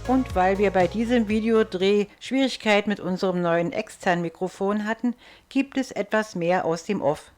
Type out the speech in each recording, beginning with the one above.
Und weil wir bei diesem Videodreh Schwierigkeiten mit unserem neuen externen Mikrofon hatten, gibt es etwas mehr aus dem Off.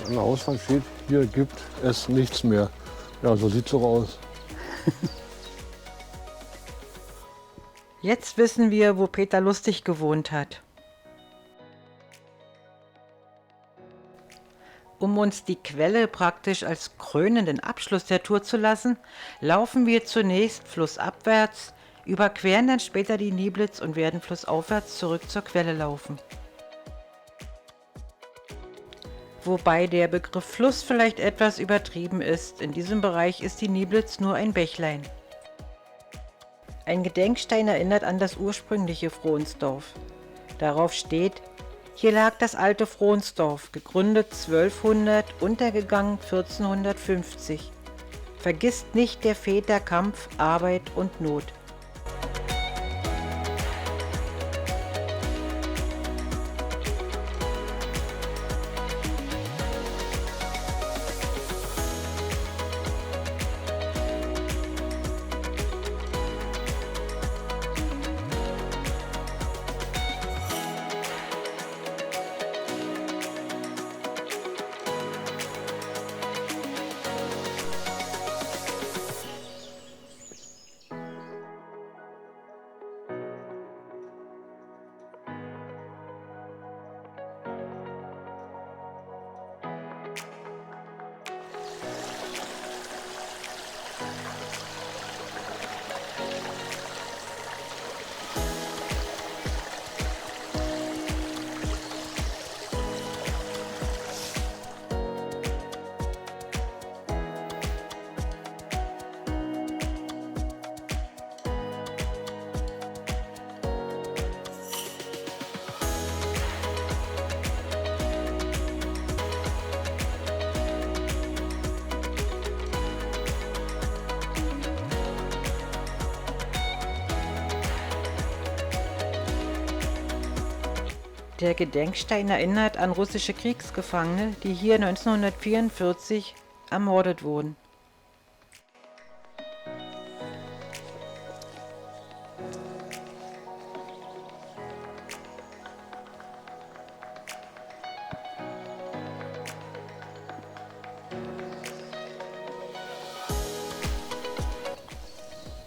An der Auswahl steht, hier gibt es nichts mehr. Ja, so sieht es doch aus. Jetzt wissen wir, wo Peter Lustig gewohnt hat. Um uns die Quelle praktisch als krönenden Abschluss der Tour zu lassen, laufen wir zunächst flussabwärts, überqueren dann später die Nieblitz und werden flussaufwärts zurück zur Quelle laufen. Wobei der Begriff Fluss vielleicht etwas übertrieben ist. In diesem Bereich ist die Nieblitz nur ein Bächlein. Ein Gedenkstein erinnert an das ursprüngliche Frohnsdorf. Darauf steht: Hier lag das alte Frohnsdorf, gegründet 1200, untergegangen 1450. Vergisst nicht der Väter Kampf, Arbeit und Not. Der Gedenkstein erinnert an russische Kriegsgefangene, die hier 1944 ermordet wurden.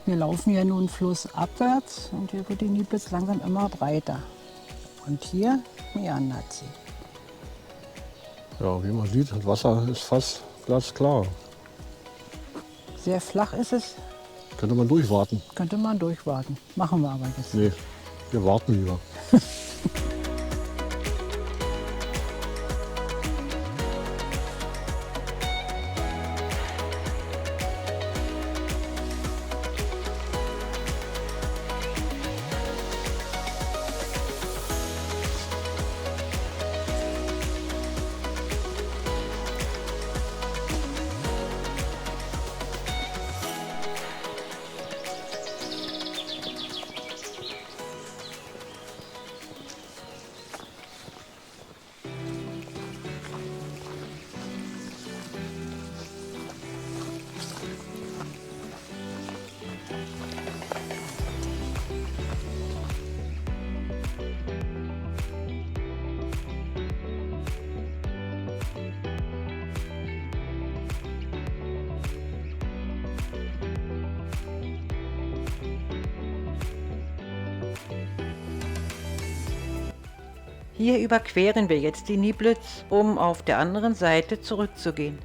Wir laufen ja nun flussabwärts und hier wird die Nieblitz langsam immer breiter. Und hier meandert sie. Ja, wie man sieht, das Wasser ist fast glasklar. Sehr flach ist es, Könnte man durchwarten. könnte man durchwarten. Machen wir aber jetzt. Nee, wir warten lieber. Hier überqueren wir jetzt die Nieblitz, um auf der anderen Seite zurückzugehen.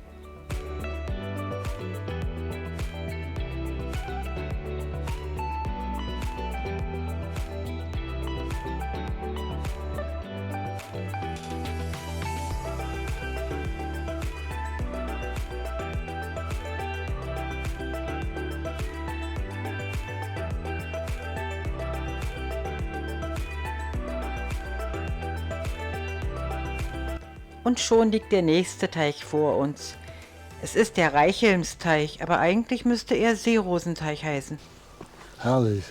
Und schon liegt der nächste Teich vor uns. Es ist der Reichelmsteich, aber eigentlich müsste er Seerosenteich heißen. Herrlich.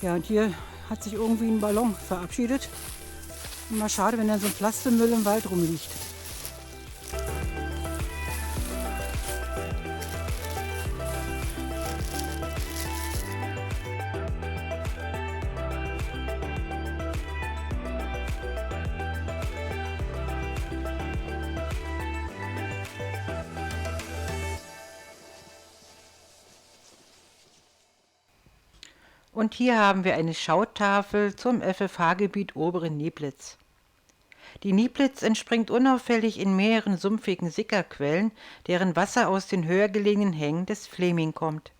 Ja, und hier hat sich irgendwie ein Ballon verabschiedet. Immer schade, wenn dann so ein Plastikmüll im Wald rumliegt. Und hier haben wir eine Schautafel zum FFH-Gebiet Obere Nieblitz. Die Nieblitz entspringt unauffällig in mehreren sumpfigen Sickerquellen, deren Wasser aus den höher gelegenen Hängen des Fleming kommt.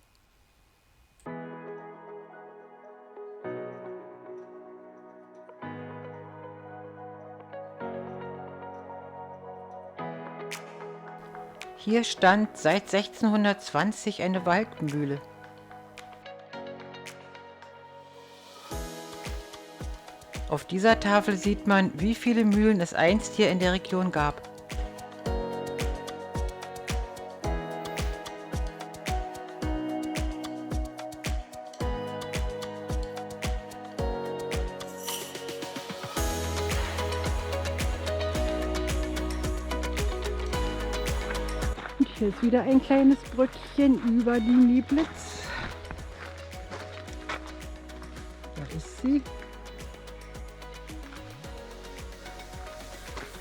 Hier stand seit 1620 eine Waldmühle. Auf dieser Tafel sieht man, wie viele Mühlen es einst hier in der Region gab. Hier ist wieder ein kleines Brückchen über die Nieblitz. Da ist sie.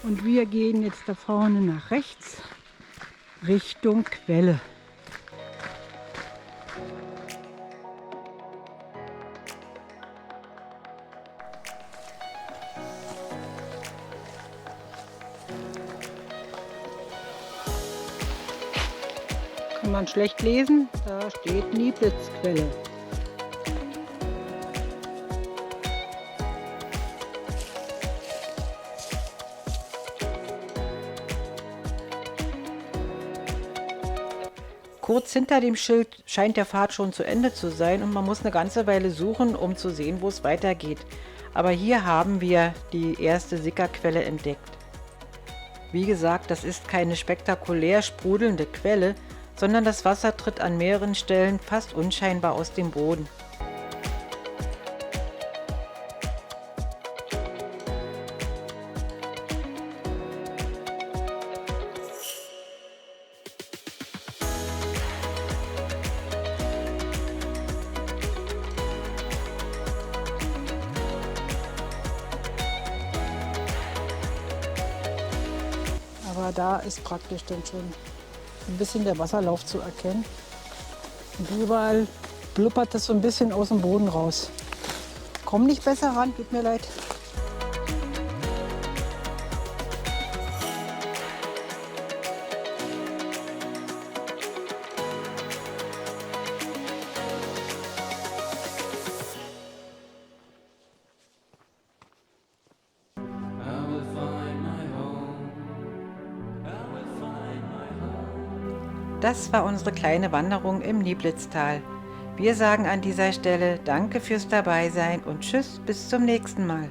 Und wir gehen jetzt da vorne nach rechts Richtung Quelle. Kann man schlecht lesen, da steht Nieblitzquelle. Kurz hinter dem Schild scheint der Pfad schon zu Ende zu sein und man muss eine ganze Weile suchen, um zu sehen, wo es weitergeht. Aber hier haben wir die erste Sickerquelle entdeckt. Wie gesagt, das ist keine spektakulär sprudelnde Quelle, sondern das Wasser tritt an mehreren Stellen fast unscheinbar aus dem Boden. Aber da ist praktisch dann schon ein bisschen der Wasserlauf zu erkennen. Und überall blubbert das so ein bisschen aus dem Boden raus. Komm nicht besser ran, tut mir leid. Das war unsere kleine Wanderung im Nieblitztal. Wir sagen an dieser Stelle Danke fürs Dabeisein und Tschüss, bis zum nächsten Mal.